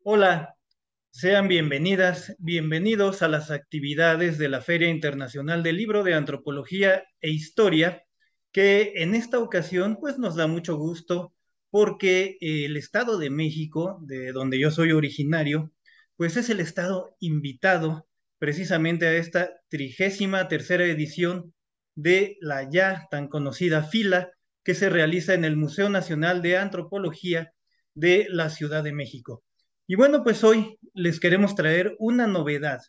Hola, sean bienvenidas, bienvenidos a las actividades de la Feria Internacional del Libro de Antropología e Historia, que en esta ocasión pues nos da mucho gusto porque el Estado de México, de donde yo soy originario, pues es el estado invitado precisamente a esta 33ª edición de la ya tan conocida fila que se realiza en el Museo Nacional de Antropología de la Ciudad de México. Y bueno, pues hoy les queremos traer una novedad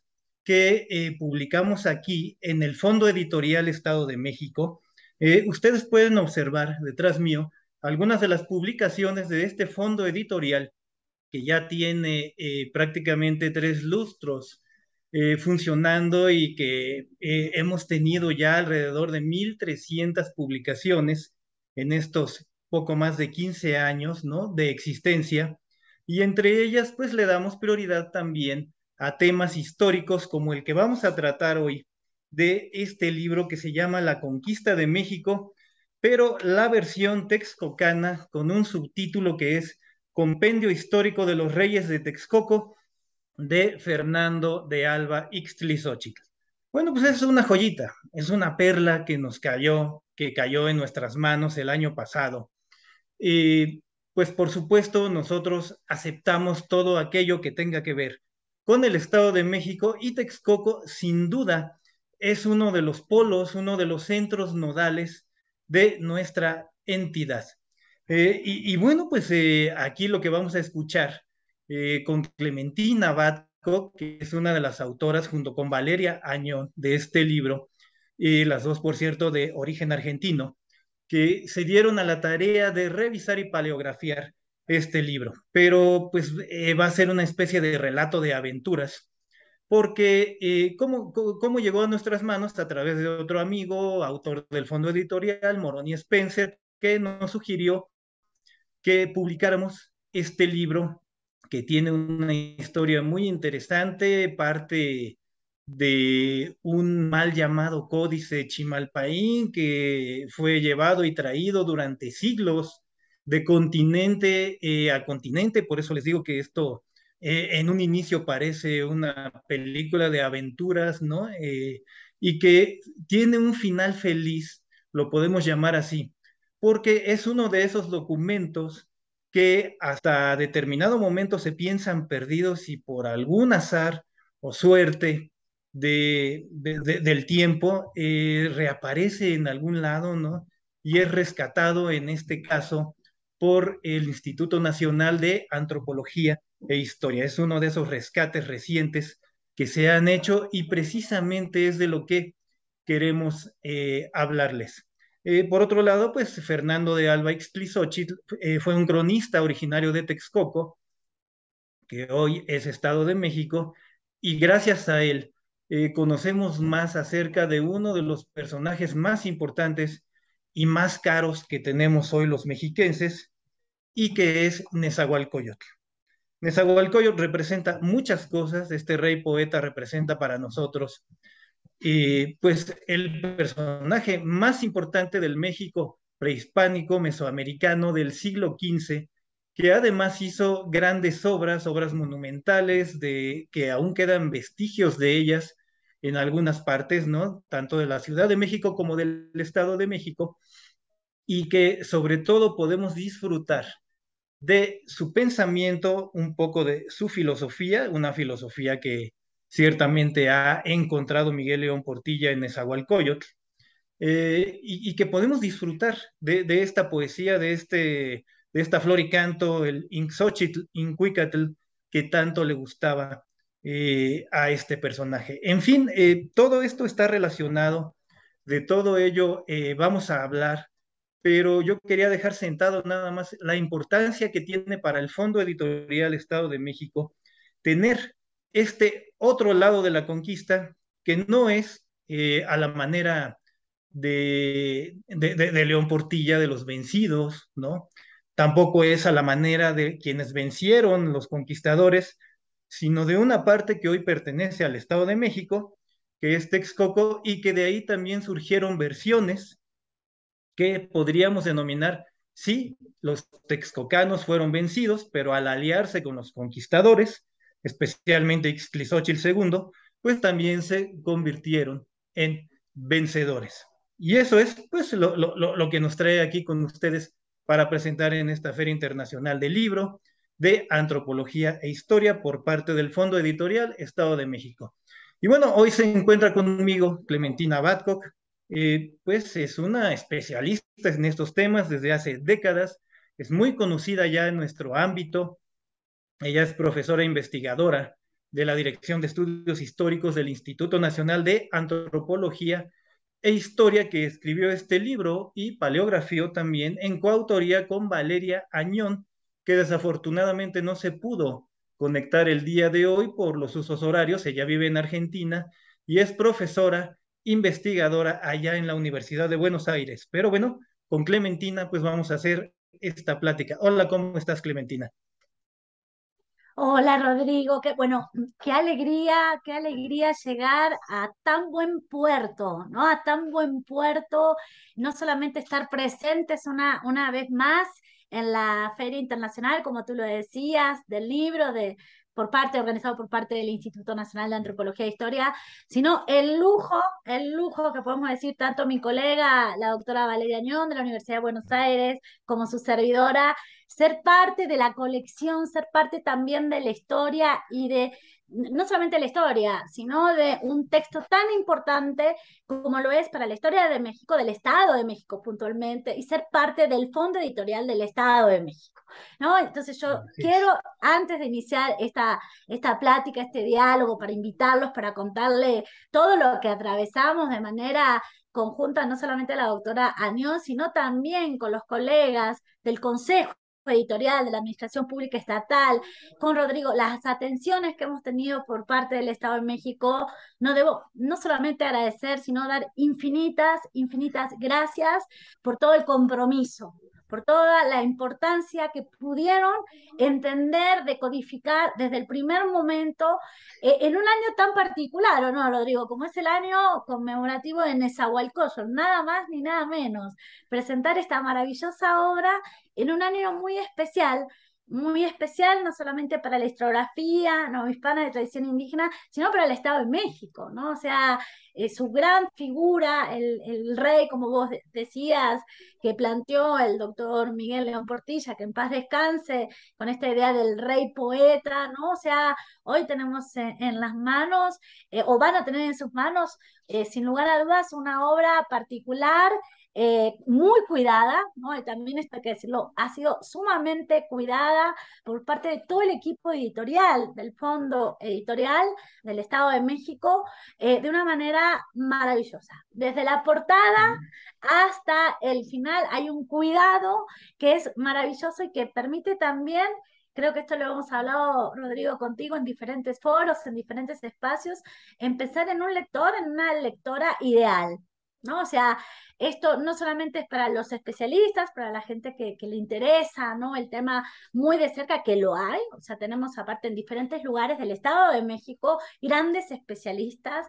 que publicamos aquí en el Fondo Editorial Estado de México. Ustedes pueden observar detrás mío algunas de las publicaciones de este fondo editorial que ya tiene prácticamente 3 lustros funcionando y que hemos tenido ya alrededor de 1,300 publicaciones en estos poco más de 15 años, ¿no?, de existencia. Y entre ellas, pues le damos prioridad también a temas históricos como el que vamos a tratar hoy de este libro que se llama La Conquista de México, pero la versión texcocana con un subtítulo que es Compendio Histórico de los Reyes de Texcoco de Fernando de Alba Ixtlilxóchitl. Bueno, pues es una joyita, es una perla que nos cayó, que cayó en nuestras manos el año pasado. Y pues por supuesto nosotros aceptamos todo aquello que tenga que ver con el Estado de México, y Texcoco sin duda es uno de los polos, uno de los centros nodales de nuestra entidad. Bueno, pues aquí lo que vamos a escuchar con Clementina Batco, que es una de las autoras junto con Valeria Añón de este libro, las dos por cierto de origen argentino, que se dieron a la tarea de revisar y paleografiar este libro, pero pues va a ser una especie de relato de aventuras, porque ¿cómo llegó a nuestras manos? A través de otro amigo, autor del fondo editorial, Moroni Spencer, que nos sugirió que publicáramos este libro que tiene una historia muy interesante, parte de un mal llamado Códice Chimalpaín que fue llevado y traído durante siglos de continente a continente. Por eso les digo que esto en un inicio parece una película de aventuras, ¿no? Y que tiene un final feliz, lo podemos llamar así, porque es uno de esos documentos que hasta determinado momento se piensan perdidos y por algún azar o suerte del tiempo reaparece en algún lado, ¿no? Y es rescatado en este caso por el Instituto Nacional de Antropología e Historia. Es uno de esos rescates recientes que se han hecho y precisamente es de lo que queremos hablarles. Por otro lado, pues Fernando de Alba Ixtlilxóchitl fue un cronista originario de Texcoco, que hoy es Estado de México, y gracias a él conocemos más acerca de uno de los personajes más importantes y más caros que tenemos hoy los mexiquenses, y que es Nezahualcóyotl. Nezahualcóyotl representa muchas cosas. Este rey poeta representa para nosotros pues el personaje más importante del México prehispánico mesoamericano del siglo XV, que además hizo grandes obras, obras monumentales, que aún quedan vestigios de ellas en algunas partes, ¿no? Tanto de la Ciudad de México como del Estado de México, y que sobre todo podemos disfrutar de su pensamiento, un poco de su filosofía, una filosofía que ciertamente ha encontrado Miguel León Portilla en Nezahualcóyotl, y que podemos disfrutar de esta poesía, de esta flor y canto, el Inxochitl, Incuicatl, que tanto le gustaba a este personaje. En fin, todo esto está relacionado, de todo ello vamos a hablar, pero yo quería dejar sentado nada más la importancia que tiene para el Fondo Editorial Estado de México tener este otro lado de la conquista, que no es a la manera de León Portilla, de los vencidos, ¿no? Tampoco es a la manera de quienes vencieron los conquistadores, sino de una parte que hoy pertenece al Estado de México, que es Texcoco, y que de ahí también surgieron versiones que podríamos denominar Sí, los texcocanos fueron vencidos, pero al aliarse con los conquistadores, especialmente Ixtlilxóchitl II, pues también se convirtieron en vencedores. Y eso es pues lo que nos trae aquí con ustedes para presentar en esta Feria Internacional del Libro de Antropología e Historia por parte del Fondo Editorial Estado de México. Y bueno, hoy se encuentra conmigo Clementina Badcock, pues es una especialista en estos temas desde hace décadas, es muy conocida ya en nuestro ámbito. Ella es profesora investigadora de la Dirección de Estudios Históricos del Instituto Nacional de Antropología e Historia, que escribió este libro y paleografió también en coautoría con Valeria Añón, que desafortunadamente no se pudo conectar el día de hoy por los usos horarios. Ella vive en Argentina y es profesora investigadora allá en la Universidad de Buenos Aires. Pero bueno, con Clementina pues vamos a hacer esta plática. Hola, ¿cómo estás, Clementina? Hola Rodrigo, qué bueno, qué alegría llegar a tan buen puerto, ¿no? A tan buen puerto, no solamente estar presentes una vez más en la Feria Internacional, como tú lo decías, del libro organizado por parte del Instituto Nacional de Antropología e Historia, sino el lujo que podemos decir tanto mi colega, la doctora Valeria Añón de la Universidad de Buenos Aires, como su servidora ser parte de la colección, ser parte también de la historia y de, no solamente la historia, sino de un texto tan importante como lo es para la historia de México, del Estado de México puntualmente, y ser parte del fondo editorial del Estado de México, ¿no? Entonces yo Así quiero, es. antes de iniciar esta plática, este diálogo, para invitarlos, para contarle todo lo que atravesamos de manera conjunta, no solamente a la doctora Añón, sino también con los colegas del Consejo Editorial de la Administración Pública Estatal, con Rodrigo, las atenciones que hemos tenido por parte del Estado de México, no debo no solamente agradecer, sino dar infinitas gracias por todo el compromiso, por toda la importancia que pudieron entender, decodificar desde el primer momento, en un año tan particular, ¿o no, Rodrigo? Como es el año conmemorativo de Nezahualcóyotl, nada más ni nada menos. Presentar esta maravillosa obra en un año muy especial no solamente para la historiografía no hispana de tradición indígena, sino para el Estado de México, ¿no? O sea, su gran figura, el rey, como vos decías, que planteó el doctor Miguel León Portilla, que en paz descanse, con esta idea del rey poeta, ¿no? O sea, hoy tenemos en las manos, o van a tener en sus manos, sin lugar a dudas, una obra particular, muy cuidada, ¿no? Y también esto hay que decirlo, ha sido sumamente cuidada por parte de todo el equipo editorial del Fondo Editorial del Estado de México, de una manera maravillosa. Desde la portada hasta el final hay un cuidado que es maravilloso y que permite también. Creo que esto lo hemos hablado, Rodrigo, contigo en diferentes foros, en diferentes espacios, empezar en un lector, en una lectora ideal, ¿no? O sea, esto no solamente es para los especialistas, para la gente que le interesa, ¿no? El tema muy de cerca, que lo hay, o sea, tenemos aparte en diferentes lugares del Estado de México grandes especialistas.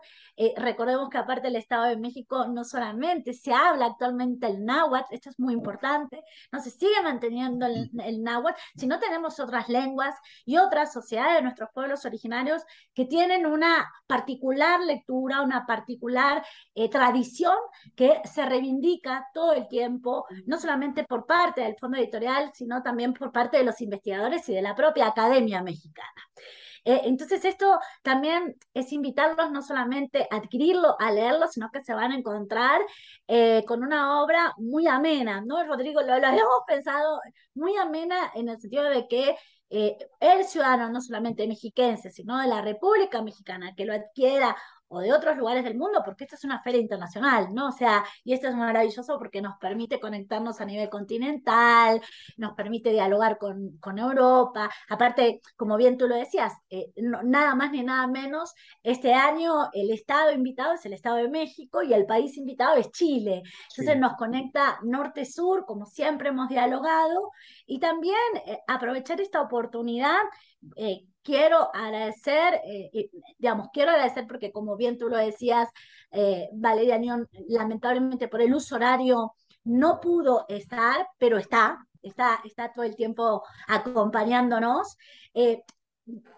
Recordemos que aparte del Estado de México no solamente se habla actualmente el náhuatl, esto es muy importante, no se sigue manteniendo el náhuatl, sino tenemos otras lenguas y otras sociedades de nuestros pueblos originarios que tienen una particular lectura, una particular tradición que se reivindica todo el tiempo, no solamente por parte del fondo editorial, sino también por parte de los investigadores y de la propia academia mexicana. Entonces esto también es invitarlos no solamente a adquirirlo, a leerlo, sino que se van a encontrar con una obra muy amena, ¿no, Rodrigo? Lo habíamos pensado muy amena en el sentido de que el ciudadano, no solamente mexiquense, sino de la República Mexicana, que lo adquiera o de otros lugares del mundo, porque esta es una feria internacional, ¿no? O sea, y esto es maravilloso porque nos permite conectarnos a nivel continental, nos permite dialogar con Europa. Aparte, como bien tú lo decías, nada más ni nada menos, este año el Estado invitado es el Estado de México y el país invitado es Chile. Entonces Sí. nos conecta norte-sur, como siempre hemos dialogado, y también aprovechar esta oportunidad. Quiero agradecer, digamos, quiero agradecer porque como bien tú lo decías, Valeria Nión, lamentablemente por el uso horario no pudo estar, pero está, está todo el tiempo acompañándonos. eh,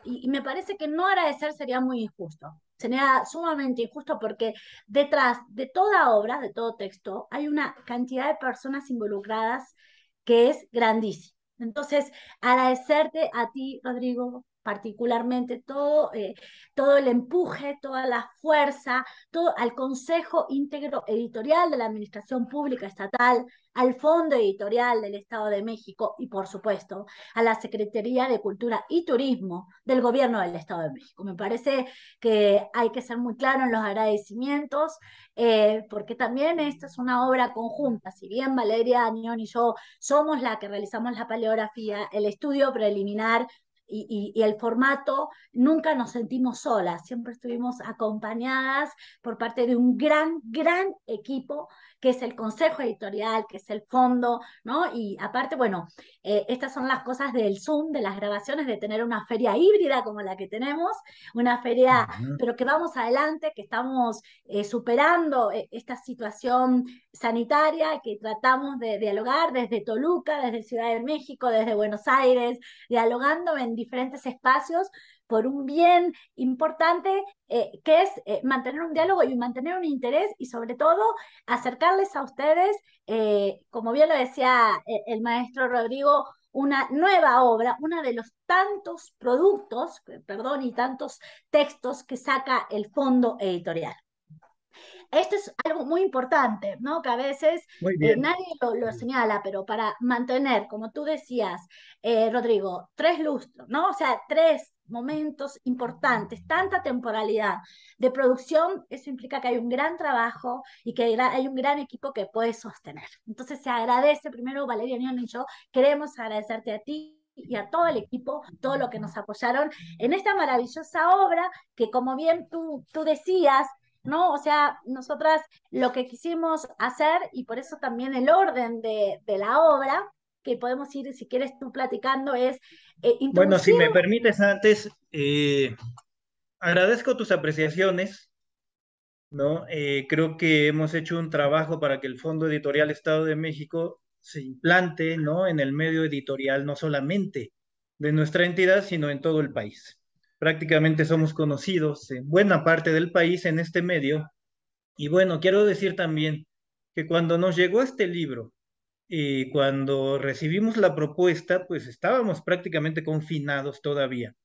y me parece que no agradecer sería muy injusto. Sería sumamente injusto porque detrás de toda obra, de todo texto, hay una cantidad de personas involucradas que es grandísima. Entonces, agradecerte a ti, Rodrigo, particularmente todo el empuje, toda la fuerza, todo al Consejo Íntegro Editorial de la Administración Pública Estatal, al Fondo Editorial del Estado de México y, por supuesto, a la Secretaría de Cultura y Turismo del Gobierno del Estado de México. Me parece que hay que ser muy claro en los agradecimientos, porque también esta es una obra conjunta. Si bien Valeria Añón y yo somos la que realizamos la paleografía, el estudio preliminar y el formato, nunca nos sentimos solas, siempre estuvimos acompañadas por parte de un gran equipo que es el consejo editorial, que es el fondo, ¿no? Y aparte, bueno, estas son las cosas del Zoom, de las grabaciones, de tener una feria híbrida como la que tenemos, una feria, Ujú. pero que vamos adelante, que estamos superando esta situación sanitaria, que tratamos de dialogar desde Toluca, desde Ciudad de México, desde Buenos Aires, dialogando en diferentes espacios por un bien importante, que es mantener un diálogo y mantener un interés y sobre todo acercarles a ustedes, como bien lo decía el maestro Rodrigo, una nueva obra, uno de los tantos productos, perdón, y tantos textos que saca el fondo editorial. Esto es algo muy importante, ¿no? Que a veces Muy bien. nadie lo señala, pero para mantener, como tú decías, Rodrigo, tres lustros, ¿no? O sea, tres momentos importantes, tanta temporalidad de producción, eso implica que hay un gran trabajo y que hay un gran equipo que puede sostener. Entonces se agradece, primero Valeria Nión y yo queremos agradecerte a ti y a todo el equipo, todo lo que nos apoyaron en esta maravillosa obra que, como bien tú decías, ¿no? O sea, nosotras lo que quisimos hacer, y por eso también el orden de la obra, que podemos ir, si quieres tú platicando, es Bueno, si introducir. me permites antes, agradezco tus apreciaciones, ¿no? Creo que hemos hecho un trabajo para que el Fondo Editorial Estado de México se implante, ¿no? En el medio editorial, no solamente de nuestra entidad, sino en todo el país. Prácticamente somos conocidos en buena parte del país en este medio. Y bueno, quiero decir también que cuando nos llegó este libro y cuando recibimos la propuesta, pues estábamos prácticamente confinados todavía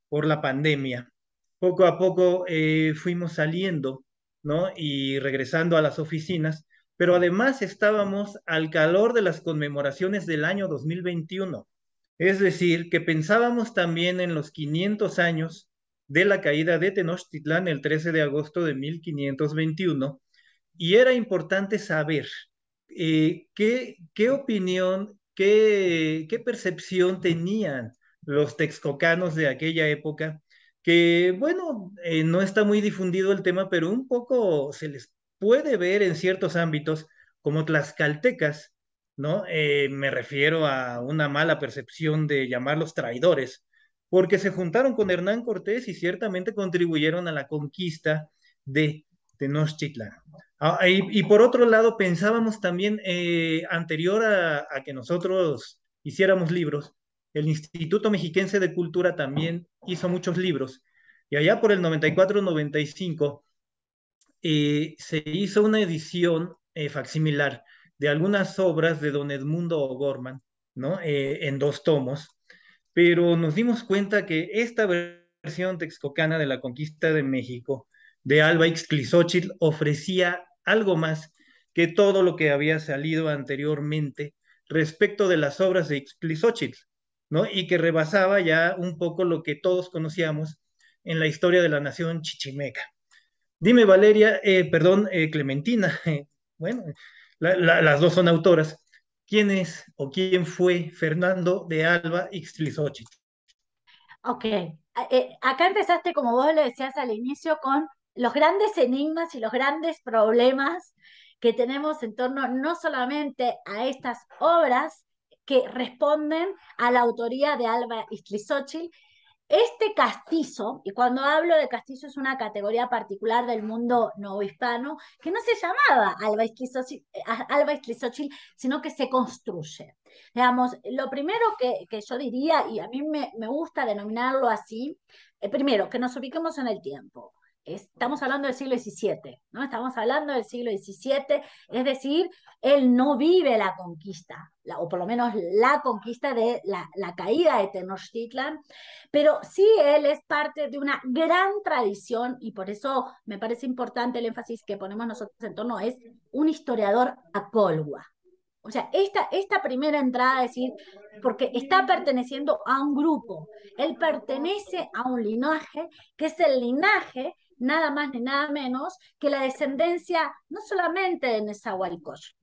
por la pandemia. Poco a poco fuimos saliendo, ¿no? Y regresando a las oficinas, pero además estábamos al calor de las conmemoraciones del año 2021. Es decir, que pensábamos también en los 500 años de la caída de Tenochtitlán el 13 de agosto de 1521 y era importante saber qué opinión, qué percepción tenían los texcocanos de aquella época, que bueno, no está muy difundido el tema, pero un poco se les puede ver en ciertos ámbitos como tlaxcaltecas, ¿no? Me refiero a una mala percepción de llamarlos traidores, porque se juntaron con Hernán Cortés y ciertamente contribuyeron a la conquista de Tenochtitlan. Y por otro lado, pensábamos también, anterior a que nosotros hiciéramos libros, el Instituto Mexiquense de Cultura también hizo muchos libros. Y allá por el 94-95 se hizo una edición facsimilar de algunas obras de don Edmundo O'Gorman, ¿no? En dos tomos. Pero nos dimos cuenta que esta versión texcocana de la conquista de México de Alba Ixtlilxóchitl ofrecía algo más que todo lo que había salido anteriormente respecto de las obras de Ixtlilxóchitl, ¿no? Y que rebasaba ya un poco lo que todos conocíamos en la historia de la nación chichimeca. Dime, Valeria, perdón, Clementina, bueno, las dos son autoras. ¿Quién es o quién fue Fernando de Alba Ixtlilxóchitl? Ok, acá empezaste, como vos lo decías al inicio, con los grandes enigmas y los grandes problemas que tenemos en torno no solamente a estas obras que responden a la autoría de Alba Islizóchil, Este castizo, y cuando hablo de castizo es una categoría particular del mundo novohispano, que no se llamaba Alba Islizóchil, sino que se construye. Digamos, lo primero que yo diría, y a mí me gusta denominarlo así, primero, que nos ubiquemos en el tiempo. Estamos hablando del siglo XVII, ¿no? Estamos hablando del siglo XVII, es decir, él no vive la conquista, o por lo menos la conquista de la caída de Tenochtitlan, pero sí él es parte de una gran tradición y por eso me parece importante el énfasis que ponemos nosotros en torno es un historiador acolhua. O sea, esta primera entrada, es decir, porque está perteneciendo a un grupo, él pertenece a un linaje que es el linaje nada más ni nada menos que la descendencia no solamente de Nezahualcóyotl,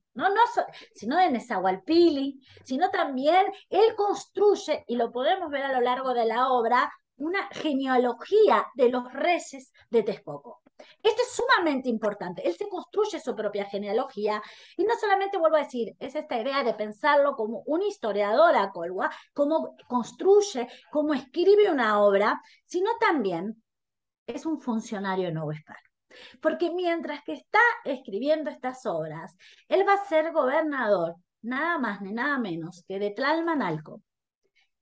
sino de Nezahualpili, sino también él construye, y lo podemos ver a lo largo de la obra, una genealogía de los reyes de Texcoco. Esto es sumamente importante. Él se construye su propia genealogía y no solamente, vuelvo a decir, es esta idea de pensarlo como un historiador a Colua, cómo construye, cómo escribe una obra, sino también es un funcionario novohispano. Porque mientras que está escribiendo estas obras, él va a ser gobernador, nada más ni nada menos que de Tlalmanalco,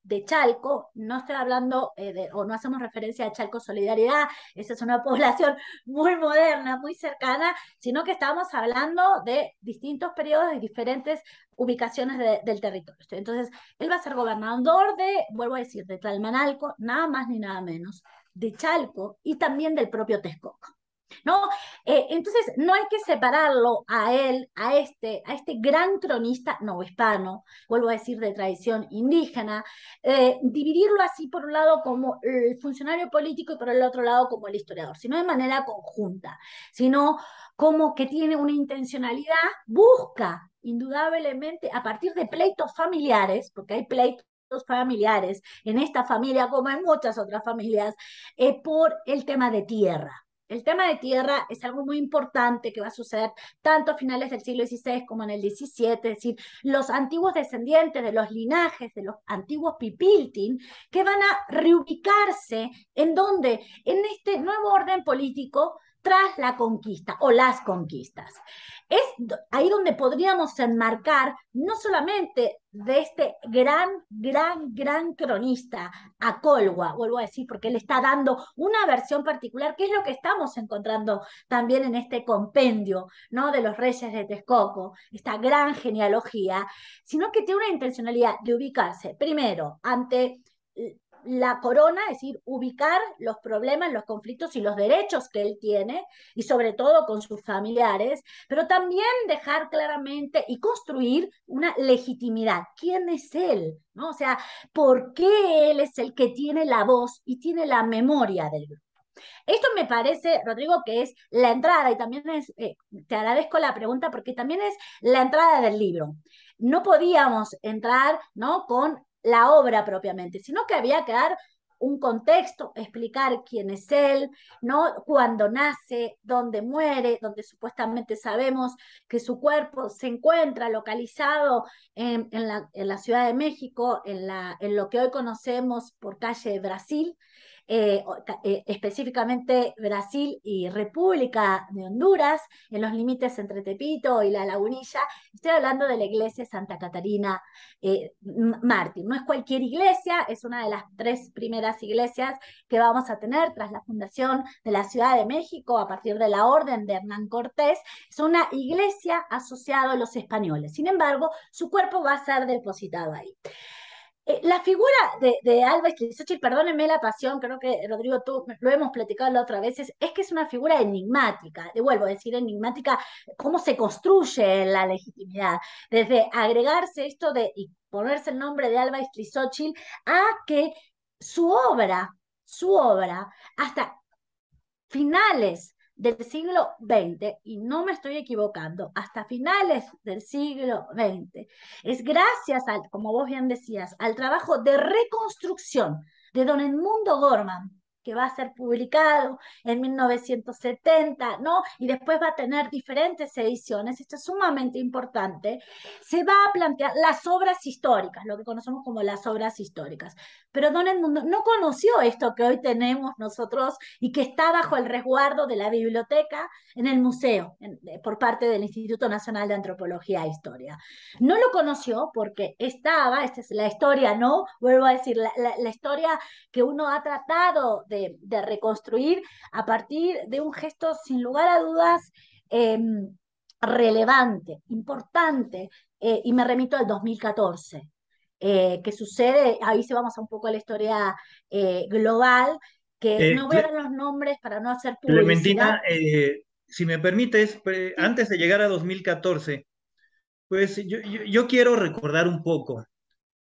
de Chalco. No estoy hablando o no hacemos referencia a Chalco Solidaridad, esa es una población muy moderna, muy cercana, sino que estamos hablando de distintos periodos y diferentes ubicaciones del territorio. Entonces, él va a ser gobernador vuelvo a decir, de Tlalmanalco, nada más ni nada menos, de Chalco y también del propio Texcoco. ¿No? Entonces, no hay que separarlo a él, a este gran cronista novohispano, vuelvo a decir, de tradición indígena, dividirlo así por un lado como el funcionario político y por el otro lado como el historiador, sino de manera conjunta, sino como que tiene una intencionalidad, busca indudablemente a partir de pleitos familiares, porque hay pleitos familiares en esta familia como en muchas otras familias, por el tema de tierra. El tema de tierra es algo muy importante que va a suceder tanto a finales del siglo XVI como en el XVII, es decir, los antiguos descendientes de los linajes de los antiguos Pipiltin que van a reubicarse en donde, en este nuevo orden político tras la conquista o las conquistas. Es ahí donde podríamos enmarcar no solamente de este gran cronista a Colhua, vuelvo a decir, porque él está dando una versión particular, que es lo que estamos encontrando también en este compendio, ¿no? De los reyes de Texcoco, esta gran genealogía, sino que tiene una intencionalidad de ubicarse primero ante la corona, es decir, ubicar los problemas, los conflictos y los derechos que él tiene, y sobre todo con sus familiares, pero también dejar claramente y construir una legitimidad. ¿Quién es él? ¿No? O sea, ¿por qué él es el que tiene la voz y tiene la memoria del grupo? Esto me parece, Rodrigo, que es la entrada, y también te agradezco la pregunta porque también es la entrada del libro. No podíamos entrar, ¿no?, con la obra propiamente, sino que había que dar un contexto, explicar quién es él, ¿no?, cuándo nace, dónde muere, donde supuestamente sabemos que su cuerpo se encuentra localizado en la Ciudad de México, en lo que hoy conocemos por calle Brasil, específicamente Brasil y República de Honduras, en los límites entre Tepito y La Lagunilla. Estoy hablando de la iglesia Santa Catarina Mártir. No es cualquier iglesia, es una de las 3 primeras iglesias que vamos a tener tras la fundación de la Ciudad de México a partir de la orden de Hernán Cortés. Es una iglesia asociada a los españoles. Sin embargo, su cuerpo va a ser depositado ahí. La figura de Alba Islizóchil, perdónenme la pasión, creo que Rodrigo, tú lo hemos platicado la otra vez, es que es una figura enigmática, vuelvo a decir enigmática, cómo se construye la legitimidad, desde agregarse esto y ponerse el nombre de Alba Islizóchil a que su obra, hasta finales del siglo XX, y no me estoy equivocando, hasta finales del siglo XX, es gracias como vos bien decías, al trabajo de reconstrucción de don Edmundo Gorman, que va a ser publicado en 1970, ¿no? Y después va a tener diferentes ediciones, esto es sumamente importante, se va a plantear las obras históricas, lo que conocemos como las obras históricas. Pero Don Edmundo no conoció esto que hoy tenemos nosotros y que está bajo el resguardo de la biblioteca en el museo, por parte del Instituto Nacional de Antropología e Historia. No lo conoció porque estaba, esta es la historia, ¿no? Vuelvo a decir, la historia que uno ha tratado de reconstruir a partir de un gesto sin lugar a dudas eh, relevante, importante, y me remito al 2014, que sucede, ahí se vamos a un poco a la historia global, que Eh, no voy a Cle- dar los nombres para no hacer publicidad. Clementina, si me permites, Sí, antes de llegar a 2014, pues yo quiero recordar un poco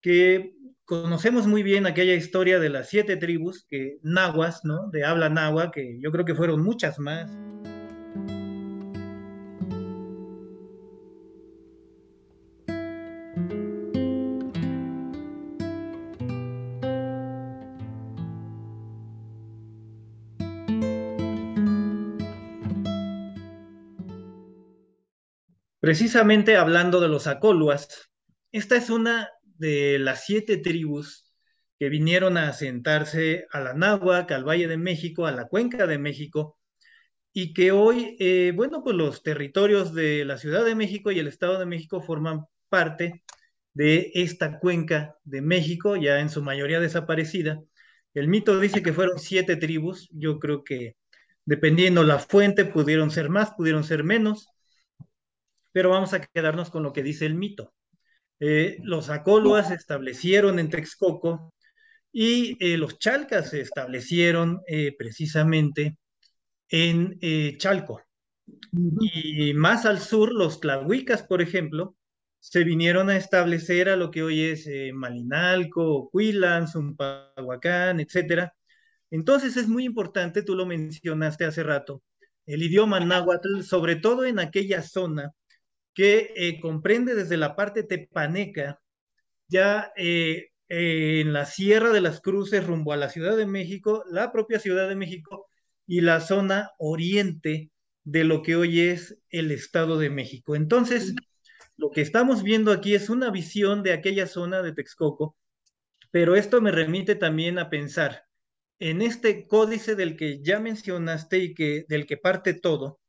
que conocemos muy bien aquella historia de las 7 tribus que nahuas, ¿no? De habla nahua, que yo creo que fueron muchas más. Precisamente hablando de los Acoluas, esta es una de las 7 tribus que vinieron a asentarse a la Náhuac, al Valle de México, a la Cuenca de México, y que hoy, bueno, pues los territorios de la Ciudad de México y el Estado de México forman parte de esta cuenca de México, ya en su mayoría desaparecida. El mito dice que fueron 7 tribus, yo creo que dependiendo la fuente pudieron ser más, pudieron ser menos, pero vamos a quedarnos con lo que dice el mito. Los Acoluas se establecieron en Texcoco y los Chalcas se establecieron precisamente en Chalco. Y más al sur, los Tlahuicas, por ejemplo, se vinieron a establecer a lo que hoy es Malinalco, Cuilan, Zumpahuacán, etcétera. Entonces es muy importante, tú lo mencionaste hace rato, el idioma náhuatl, sobre todo en aquella zona que comprende desde la parte tepaneca, ya en la Sierra de las Cruces rumbo a la Ciudad de México, la propia Ciudad de México y la zona oriente de lo que hoy es el Estado de México. Entonces, lo que estamos viendo aquí es una visión de aquella zona de Texcoco, pero esto me remite también a pensar en este códice del que ya mencionaste y que del que parte todo,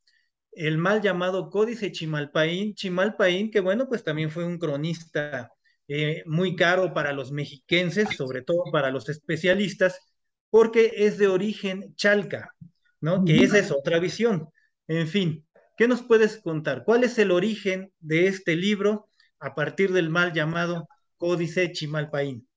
el mal llamado Códice Chimalpaín, Chimalpaín, que bueno, pues también fue un cronista muy caro para los mexiquenses, sobre todo para los especialistas, porque es de origen chalca, ¿no? Que esa es otra visión. En fin, ¿qué nos puedes contar? ¿Cuál es el origen de este libro a partir del mal llamado Códice Chimalpaín?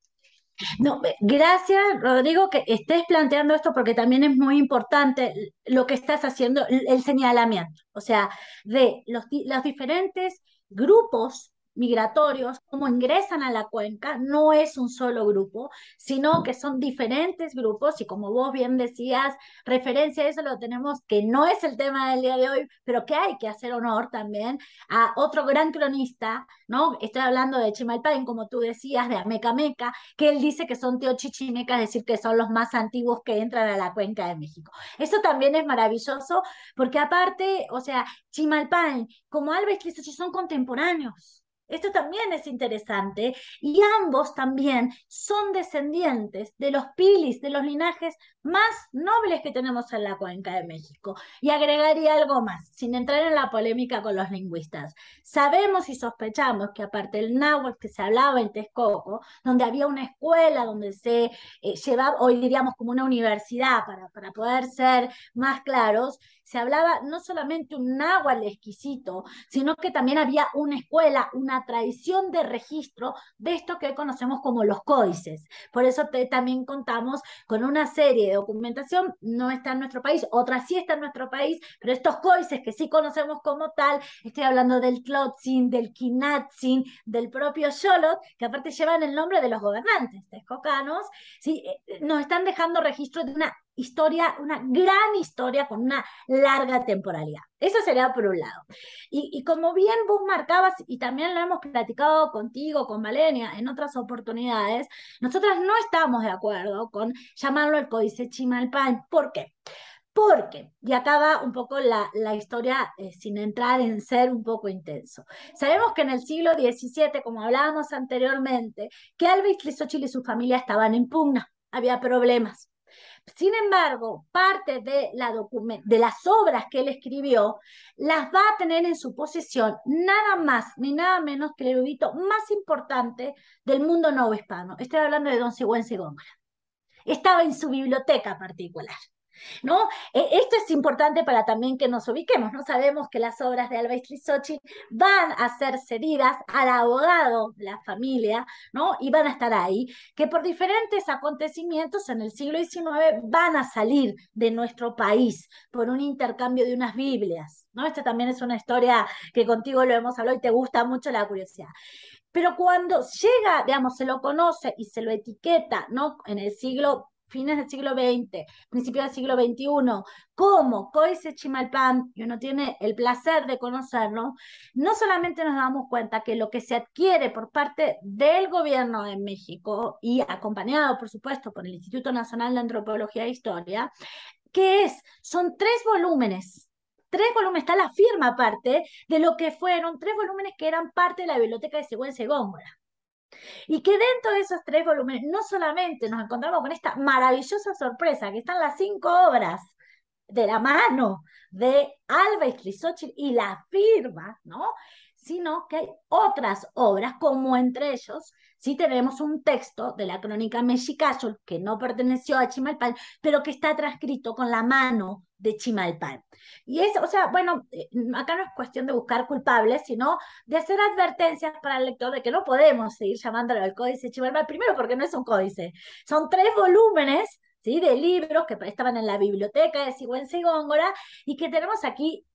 no, gracias, Rodrigo, que estés planteando esto porque también es muy importante lo que estás haciendo, el señalamiento, o sea, de los diferentes grupos migratorios, cómo ingresan a la cuenca, no es un solo grupo, sino que son diferentes grupos y como vos bien decías, referencia a eso lo tenemos, que no es el tema del día de hoy, pero que hay que hacer honor también a otro gran cronista, ¿no? Estoy hablando de Chimalpain, como tú decías, de Ameca Meca, que él dice que son teochichimecas, es decir, que son los más antiguos que entran a la cuenca de México. Eso también es maravilloso, porque aparte, o sea, Chimalpain como Alba Islizos son contemporáneos. Esto también es interesante y ambos también son descendientes de los pilis, de los linajes más nobles que tenemos en la cuenca de México. Y agregaría algo más, sin entrar en la polémica con los lingüistas. Sabemos y sospechamos que aparte del náhuatl que se hablaba en Texcoco, donde había una escuela, donde se llevaba, hoy diríamos como una universidad, para poder ser más claros, se hablaba no solamente un náhuatl exquisito, sino que también había una escuela, una tradición de registro de esto que hoy conocemos como los códices. Por eso también contamos con una serie de documentación, no está en nuestro país, otra sí está en nuestro país, pero estos códices que sí conocemos como tal, estoy hablando del Tlotzin, del Kinatzin, del propio Xolotl, que aparte llevan el nombre de los gobernantes texcocanos, ¿sí? Nos están dejando registro de una historia, una gran historia con una larga temporalidad. Eso sería por un lado. Y como bien vos marcabas, y también lo hemos platicado contigo, con Malenia, en otras oportunidades, nosotras no estamos de acuerdo con llamarlo el Códice Chimalpán. ¿Por qué? Porque, y acaba un poco la historia sin entrar en ser un poco intenso. Sabemos que en el siglo XVII, como hablábamos anteriormente, que Alba Islizóchil y su familia estaban en pugna, había problemas. Sin embargo, parte de las obras que él escribió las va a tener en su posesión nada más ni nada menos que el erudito más importante del mundo novohispano. Estoy hablando de don Sigüenza y Góngora. Estaba en su biblioteca particular. ¿No? Esto es importante para también que nos ubiquemos, ¿no? Sabemos que las obras de Alba Islizóchil van a ser cedidas al abogado de la familia, ¿no? Y van a estar ahí, que por diferentes acontecimientos en el siglo XIX van a salir de nuestro país por un intercambio de unas Biblias, ¿no? Esta también es una historia que contigo lo hemos hablado y te gusta mucho la curiosidad. Pero cuando llega, digamos, se lo conoce y se lo etiqueta, ¿no? En el siglo, fines del siglo XX, principios del siglo XXI, como Códice Chimalpán, y uno tiene el placer de conocerlo, no solamente nos damos cuenta que lo que se adquiere por parte del gobierno de México, y acompañado, por supuesto, por el Instituto Nacional de Antropología e Historia, ¿qué es? Son tres volúmenes, está la firma aparte de lo que fueron tres volúmenes que eran parte de la biblioteca de Sigüenza y Góngora. Y que dentro de esos tres volúmenes no solamente nos encontramos con esta maravillosa sorpresa, que están las 5 obras de la mano de Alba Islizóchil y la firma, ¿no? Sino que hay otras obras, como entre ellos, sí tenemos un texto de la crónica Mexicayol, que no perteneció a Chimalpán, pero que está transcrito con la mano de Chimalpán. Y es, o sea, bueno, acá no es cuestión de buscar culpables, sino de hacer advertencias para el lector de que no podemos seguir llamándolo el Códice Chimalpán, primero porque no es un códice, son tres volúmenes, ¿sí? De libros que estaban en la biblioteca de Sigüenza y Góngora y que tenemos aquí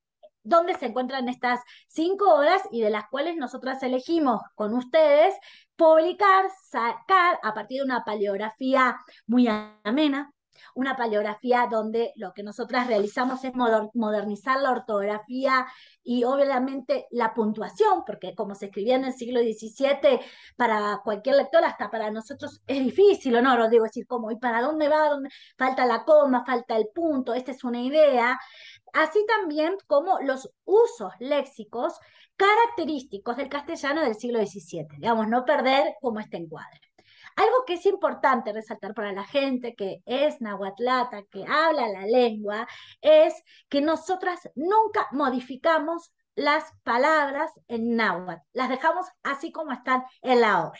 donde se encuentran estas 5 obras y de las cuales nosotras elegimos con ustedes publicar, sacar a partir de una paleografía muy amena, una paleografía donde lo que nosotras realizamos es modernizar la ortografía y obviamente la puntuación, porque como se escribía en el siglo XVII, para cualquier lector, hasta para nosotros es difícil, ¿o no? Lo digo, decir, ¿cómo? ¿Y para dónde va? ¿Dónde? Falta la coma, falta el punto, esta es una idea. Así también como los usos léxicos característicos del castellano del siglo XVII, digamos, no perder como este encuadre. Algo que es importante resaltar para la gente que es nahuatlata, que habla la lengua, es que nosotras nunca modificamos las palabras en náhuatl, las dejamos así como están en la obra.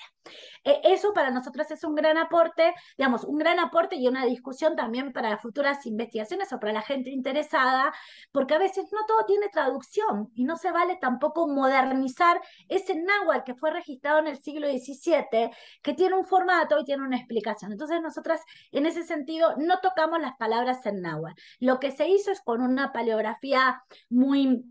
Eso para nosotros es un gran aporte, digamos, un gran aporte y una discusión también para futuras investigaciones o para la gente interesada, porque a veces no todo tiene traducción y no se vale tampoco modernizar ese náhuatl que fue registrado en el siglo XVII, que tiene un formato y tiene una explicación. Entonces nosotras en ese sentido no tocamos las palabras en náhuatl. Lo que se hizo es con una paleografía muy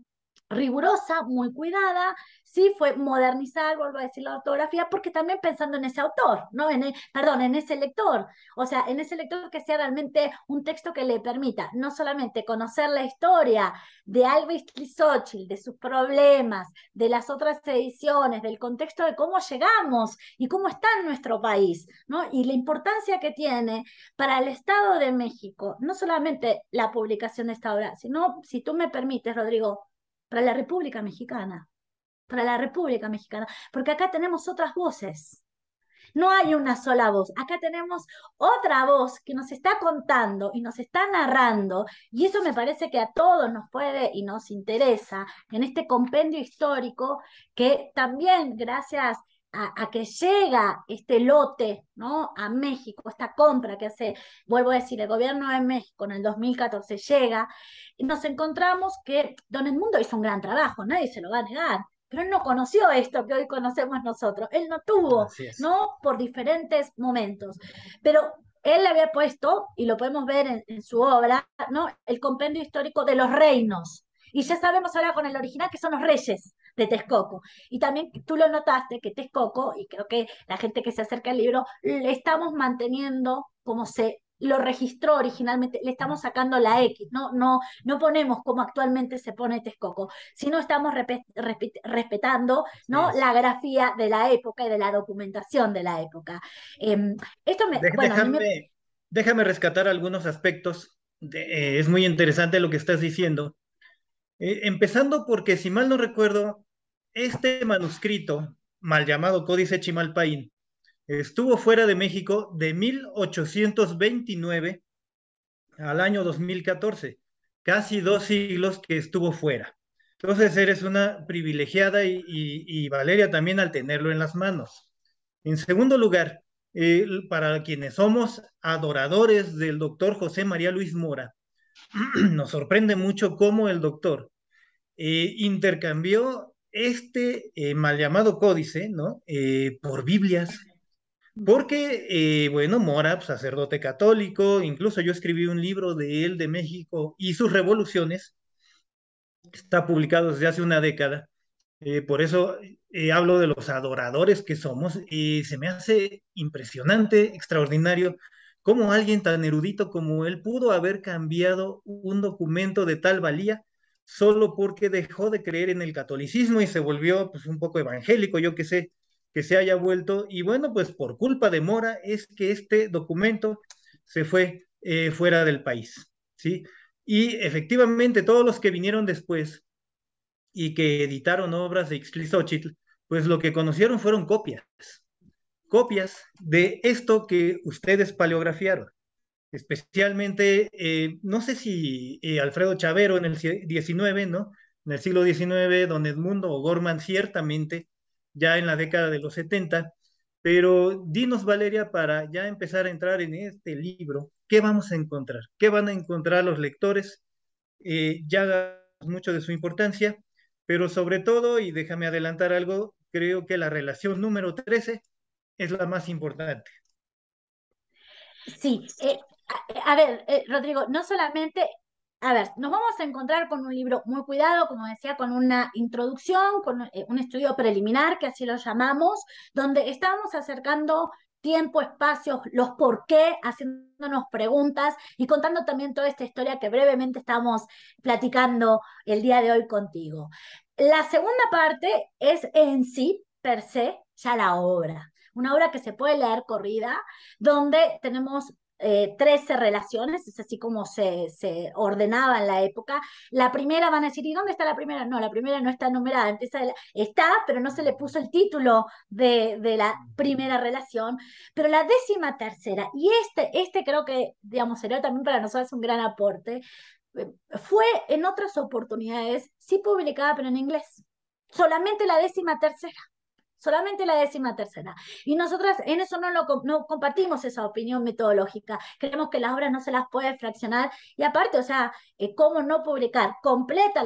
rigurosa, muy cuidada, sí fue modernizar, vuelvo a decir, la ortografía, porque también pensando en ese autor, ¿no? Perdón, en ese lector, o sea, en ese lector que sea realmente un texto que le permita no solamente conocer la historia de Alba Islizóchil, de sus problemas, de las otras ediciones, del contexto de cómo llegamos y cómo está en nuestro país, ¿no? Y la importancia que tiene para el Estado de México, no solamente la publicación de esta obra, sino, si tú me permites, Rodrigo, para la República Mexicana, para la República Mexicana, porque acá tenemos otras voces. No hay una sola voz, acá tenemos otra voz que nos está contando y nos está narrando, y eso me parece que a todos nos puede y nos interesa en este compendio histórico que también gracias a que llega este lote, ¿no? A México, esta compra que hace, vuelvo a decir, el gobierno de México en el 2014 llega, y nos encontramos que Don Edmundo hizo un gran trabajo, nadie se lo va a negar, pero él no conoció esto que hoy conocemos nosotros, él no tuvo, Así es. ¿no? Por diferentes momentos, pero él le había puesto, y lo podemos ver en su obra, ¿no? El compendio histórico de los reinos, y ya sabemos ahora con el original que son los reyes de Texcoco. Y también tú lo notaste que Texcoco, y creo que la gente que se acerca al libro, le estamos manteniendo como se lo registró originalmente, le estamos sacando la X, no ponemos como actualmente se pone Texcoco, sino estamos respetando, Sí. ¿no? La grafía de la época y de la documentación de la época. Bueno, a mí me... Déjame rescatar algunos aspectos. Es muy interesante lo que estás diciendo. Empezando porque, si mal no recuerdo, este manuscrito, mal llamado Códice Chimalpaín, estuvo fuera de México de 1829 al año 2014, casi 2 siglos que estuvo fuera. Entonces eres una privilegiada y Valeria también al tenerlo en las manos. En segundo lugar, para quienes somos adoradores del doctor José María Luis Mora, nos sorprende mucho cómo el doctor intercambió este mal llamado códice, ¿no? Por Biblias, porque, bueno, Mora, pues, sacerdote católico, incluso yo escribí un libro de él, de México y sus revoluciones, está publicado desde hace una década, por eso hablo de los adoradores que somos, y se me hace impresionante, extraordinario, cómo alguien tan erudito como él pudo haber cambiado un documento de tal valía solo porque dejó de creer en el catolicismo y se volvió pues un poco evangélico, yo que sé, que se haya vuelto, y bueno, pues por culpa de Mora es que este documento se fue fuera del país, ¿sí? Y efectivamente todos los que vinieron después y que editaron obras de Ixtlilxóchitl, pues lo que conocieron fueron copias de esto que ustedes paleografiaron. Especialmente, no sé si Alfredo Chavero en el XIX, ¿no? En el siglo XIX, don Edmundo O'Gorman, ciertamente, ya en la década de los 70, pero dinos, Valeria, para ya empezar a entrar en este libro, ¿qué vamos a encontrar? ¿Qué van a encontrar los lectores? Ya mucho de su importancia, pero sobre todo, y déjame adelantar algo, creo que la relación número 13 es la más importante. Sí, a ver, Rodrigo, no solamente, a ver, nos vamos a encontrar con un libro muy cuidado, como decía, con una introducción, con un estudio preliminar, que así lo llamamos, donde estamos acercando tiempo, espacios, los por qué, haciéndonos preguntas y contando también toda esta historia que brevemente estamos platicando el día de hoy contigo. La segunda parte es en sí, per se, ya la obra. Una obra que se puede leer corrida, donde tenemos 13 relaciones, es así como se ordenaba en la época. La primera van a decir, ¿y dónde está la primera? No, la primera no está numerada, está, pero no se le puso el título de la primera relación, pero la 13ª, y este creo que, digamos, sería también para nosotros un gran aporte, fue en otras oportunidades, sí publicada, pero en inglés. Solamente la 13ª, solamente la 13ª. Y nosotras en eso no compartimos esa opinión metodológica. Creemos que las obras no se las puede fraccionar. Y aparte, o sea, ¿cómo no publicar completa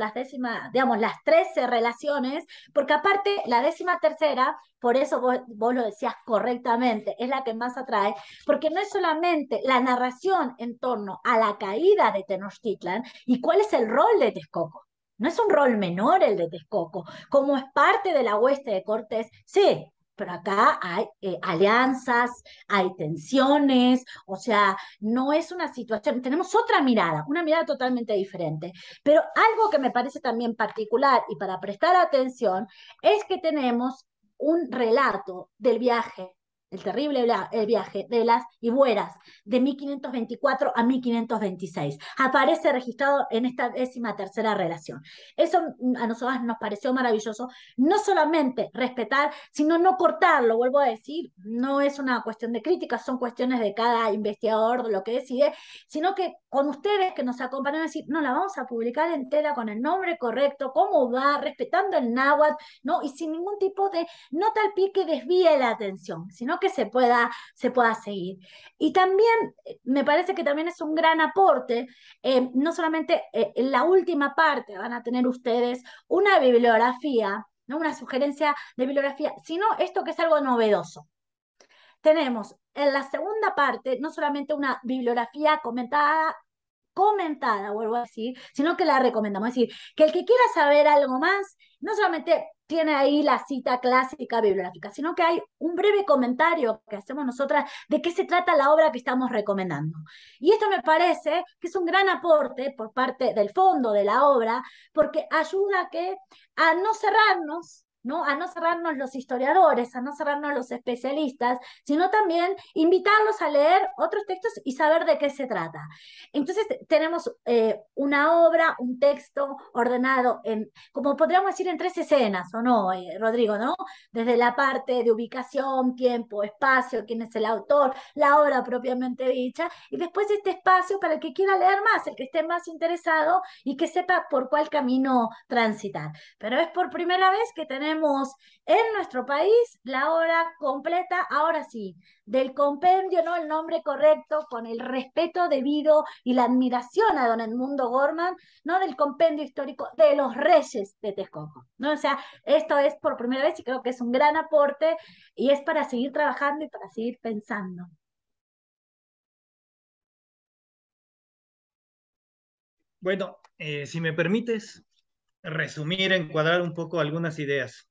digamos, las 13 relaciones? Porque aparte, la 13ª, por eso vos lo decías correctamente, es la que más atrae, porque no es solamente la narración en torno a la caída de Tenochtitlan y cuál es el rol de Texcoco. No es un rol menor el de Texcoco, como es parte de la hueste de Cortés, sí, pero acá hay alianzas, hay tensiones, o sea, no es una situación, tenemos otra mirada, una mirada totalmente diferente. Pero algo que me parece también particular y para prestar atención es que tenemos un relato del viaje, el terrible el viaje de las Ibueras, de 1524 a 1526. Aparece registrado en esta 13ª relación. Eso a nosotros nos pareció maravilloso, no solamente respetar, sino no cortarlo, vuelvo a decir, no es una cuestión de crítica, son cuestiones de cada investigador, de lo que decide, sino que con ustedes que nos acompañan a decir, no, la vamos a publicar entera con el nombre correcto, cómo va, respetando el náhuatl, ¿no? Y sin ningún tipo de nota al pie que desvíe la atención, sino que se pueda seguir. Y también me parece que también es un gran aporte, no solamente en la última parte van a tener ustedes una bibliografía, ¿no? Una sugerencia de bibliografía, sino esto que es algo novedoso. Tenemos en la segunda parte no solamente una bibliografía comentada, vuelvo a decir, sino que la recomendamos. Es decir, que el que quiera saber algo más, no solamente tiene ahí la cita clásica bibliográfica, sino que hay un breve comentario que hacemos nosotras de qué se trata la obra que estamos recomendando. Y esto me parece que es un gran aporte por parte del fondo de la obra, porque ayuda a no cerrarnos, ¿no? A no cerrarnos los historiadores, a no cerrarnos los especialistas, sino también invitarlos a leer otros textos y saber de qué se trata. Entonces tenemos una obra, un texto ordenado en, como podríamos decir, en tres escenas, ¿o no, Rodrigo, no? Desde la parte de ubicación, tiempo, espacio, quién es el autor, la obra propiamente dicha, y después este espacio para el que quiera leer más, el que esté más interesado y que sepa por cuál camino transitar. Pero es por primera vez que tenemos en nuestro país la obra completa, ahora sí, del compendio, ¿no? El nombre correcto, con el respeto debido y la admiración a don Edmundo Gorman, ¿no? Del compendio histórico de los reyes de Texcoco, ¿no? O sea, esto es por primera vez y creo que es un gran aporte y es para seguir trabajando y para seguir pensando. Bueno, si me permites resumir, encuadrar un poco algunas ideas.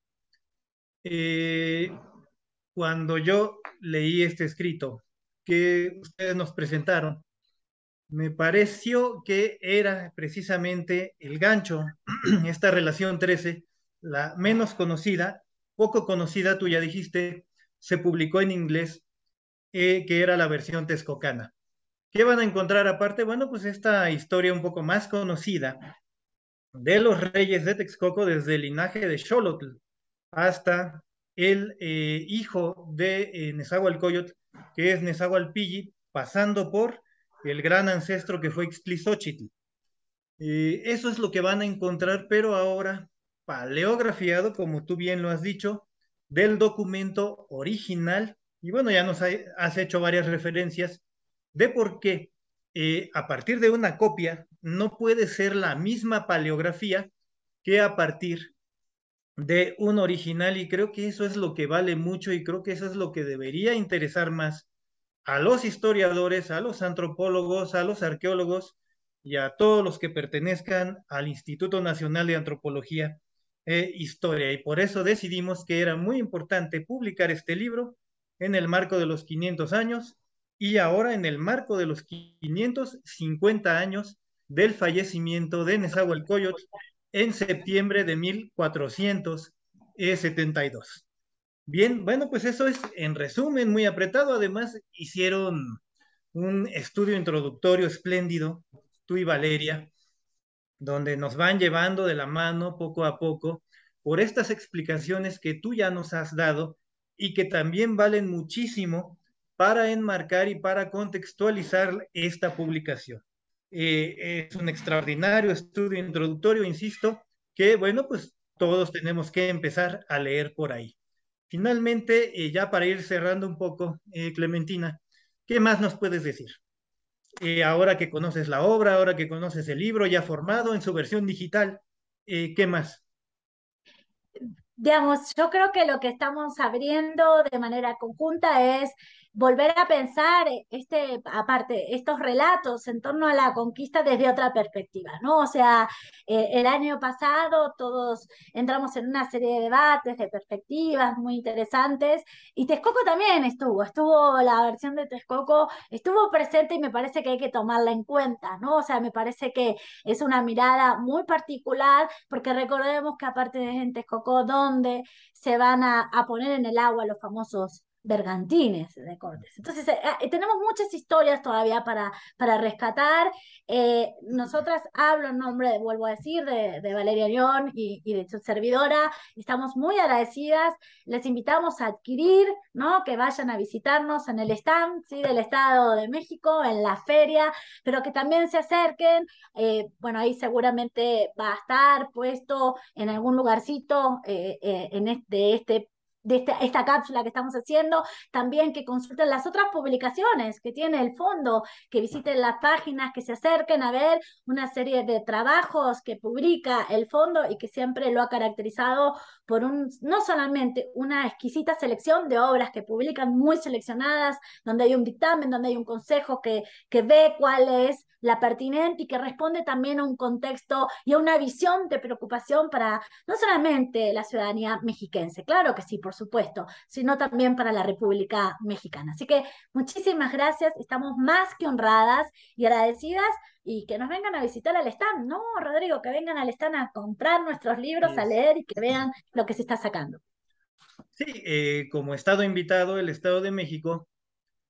Eh, Cuando yo leí este escrito que ustedes nos presentaron, me pareció que era precisamente el gancho, esta relación 13, la menos conocida, poco conocida, tú ya dijiste, se publicó en inglés, que era la versión texcocana. ¿Qué van a encontrar aparte? Bueno, pues esta historia un poco más conocida de los reyes de Texcoco desde el linaje de Xolotl hasta el hijo de Nezahualcóyotl, que es Nezahualpilli, pasando por el gran ancestro que fue Ixtlilxóchitl. Eso es lo que van a encontrar, pero ahora paleografiado, como tú bien lo has dicho, del documento original. Y bueno, ya has hecho varias referencias de por qué a partir de una copia no puede ser la misma paleografía que a partir de un original. Y creo que eso es lo que vale mucho y creo que eso es lo que debería interesar más a los historiadores, a los antropólogos, a los arqueólogos y a todos los que pertenezcan al Instituto Nacional de Antropología e Historia. Y por eso decidimos que era muy importante publicar este libro en el marco de los 500 años y ahora en el marco de los 550 años del fallecimiento de Nezahualcóyotl en septiembre de 1472. Bien, bueno, pues eso es en resumen muy apretado. Además, hicieron un estudio introductorio espléndido, tú y Valeria, donde nos van llevando de la mano poco a poco por estas explicaciones que tú ya nos has dado y que también valen muchísimo para enmarcar y para contextualizar esta publicación. Es un extraordinario estudio introductorio, insisto, que bueno, pues todos tenemos que empezar a leer por ahí. Finalmente, ya para ir cerrando un poco, Clementina, ¿qué más nos puedes decir? Ahora que conoces la obra, ahora que conoces el libro ya formado en su versión digital, ¿qué más? Digamos, yo creo que lo que estamos abriendo de manera conjunta es volver a pensar aparte, estos relatos en torno a la conquista desde otra perspectiva, ¿no? O sea, el año pasado todos entramos en una serie de debates, de perspectivas muy interesantes, y Texcoco también estuvo la versión de Texcoco, estuvo presente y me parece que hay que tomarla en cuenta, ¿no? O sea, me parece que es una mirada muy particular, porque recordemos que aparte de en Texcoco, donde se van a poner en el agua los famosos bergantines de Cortes. Entonces, tenemos muchas historias todavía para rescatar. Nosotras hablo en nombre, vuelvo a decir, de Valeria León y de su servidora. Estamos muy agradecidas. Les invitamos a adquirir, ¿no? Que vayan a visitarnos en el stand, ¿sí? Del Estado de México, en la feria, pero que también se acerquen. Bueno, ahí seguramente va a estar puesto en algún lugarcito esta cápsula que estamos haciendo, también que consulten las otras publicaciones que tiene el fondo, que visiten las páginas, que se acerquen a ver una serie de trabajos que publica el fondo y que siempre lo ha caracterizado por no solamente una exquisita selección de obras que publican muy seleccionadas, donde hay un dictamen, donde hay un consejo que ve cuál es la pertinente y que responde también a un contexto y a una visión de preocupación para no solamente la ciudadanía mexiquense, claro que sí, por supuesto, sino también para la República Mexicana. Así que muchísimas gracias, estamos más que honradas y agradecidas y que nos vengan a visitar al stand, ¿no, Rodrigo? Que vengan al stand a comprar nuestros libros, Y a leer y que vean lo que se está sacando. sí, como Estado invitado, el Estado de México,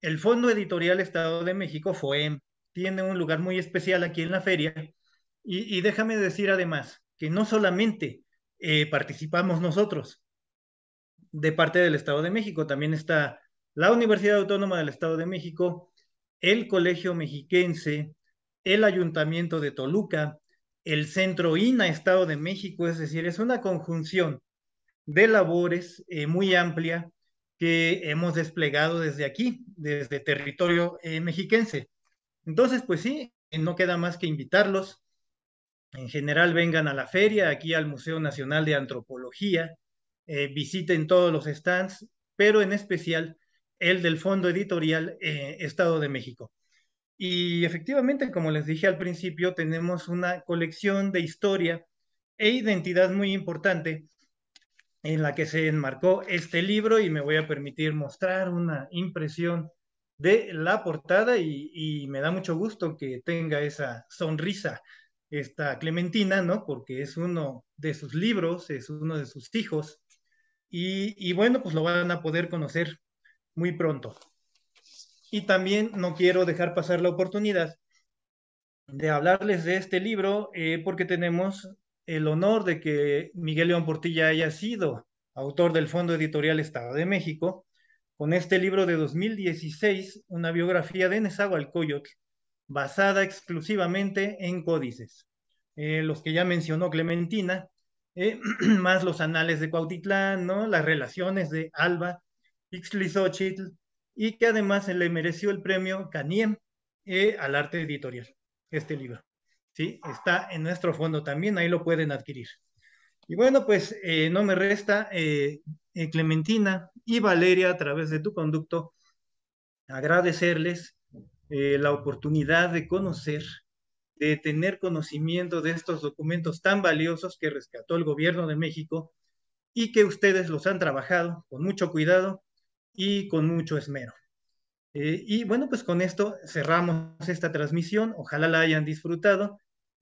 el Fondo Editorial Estado de México, FOEM, tiene un lugar muy especial aquí en la feria. Y déjame decir además que no solamente participamos nosotros de parte del Estado de México, también está la Universidad Autónoma del Estado de México, el Colegio Mexiquense, el Ayuntamiento de Toluca, el Centro INA Estado de México, es decir, es una conjunción de labores muy amplia que hemos desplegado desde aquí, desde territorio mexiquense. Entonces, pues sí, no queda más que invitarlos. En general, vengan a la feria, aquí al Museo Nacional de Antropología, visiten todos los stands, pero en especial el del Fondo Editorial Estado de México. Y efectivamente, como les dije al principio, tenemos una colección de historia e identidad muy importante en la que se enmarcó este libro y me voy a permitir mostrar una impresión de la portada y me da mucho gusto que tenga esa sonrisa esta Clementina, ¿no? Porque es uno de sus libros, es uno de sus hijos y bueno, pues lo van a poder conocer muy pronto. Y también no quiero dejar pasar la oportunidad de hablarles de este libro porque tenemos el honor de que Miguel León Portilla haya sido autor del Fondo Editorial Estado de México, con este libro de 2016, una biografía de Nezahualcóyotl, basada exclusivamente en códices. Los que ya mencionó Clementina, más los anales de Cuautitlán, ¿no? Las relaciones de Alba, Ixtlilxóchitl, y que además se le mereció el premio Caniem al arte editorial este libro. ¿Sí? Está en nuestro fondo también, ahí lo pueden adquirir. Y bueno, pues no me resta, Clementina y Valeria, a través de tu conducto, agradecerles la oportunidad de conocer, de tener conocimiento de estos documentos tan valiosos que rescató el gobierno de México y que ustedes los han trabajado con mucho cuidado y con mucho esmero. Y bueno, pues con esto cerramos esta transmisión. Ojalá la hayan disfrutado.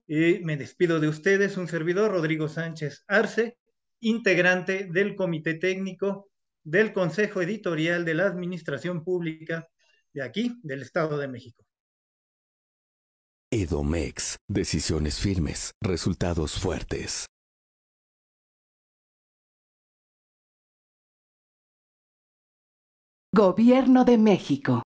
Me despido de ustedes, un servidor, Rodrigo Sánchez Arce, integrante del Comité Técnico del Consejo Editorial de la Administración Pública de aquí, del Estado de México. Edomex, decisiones firmes, resultados fuertes. Gobierno de México.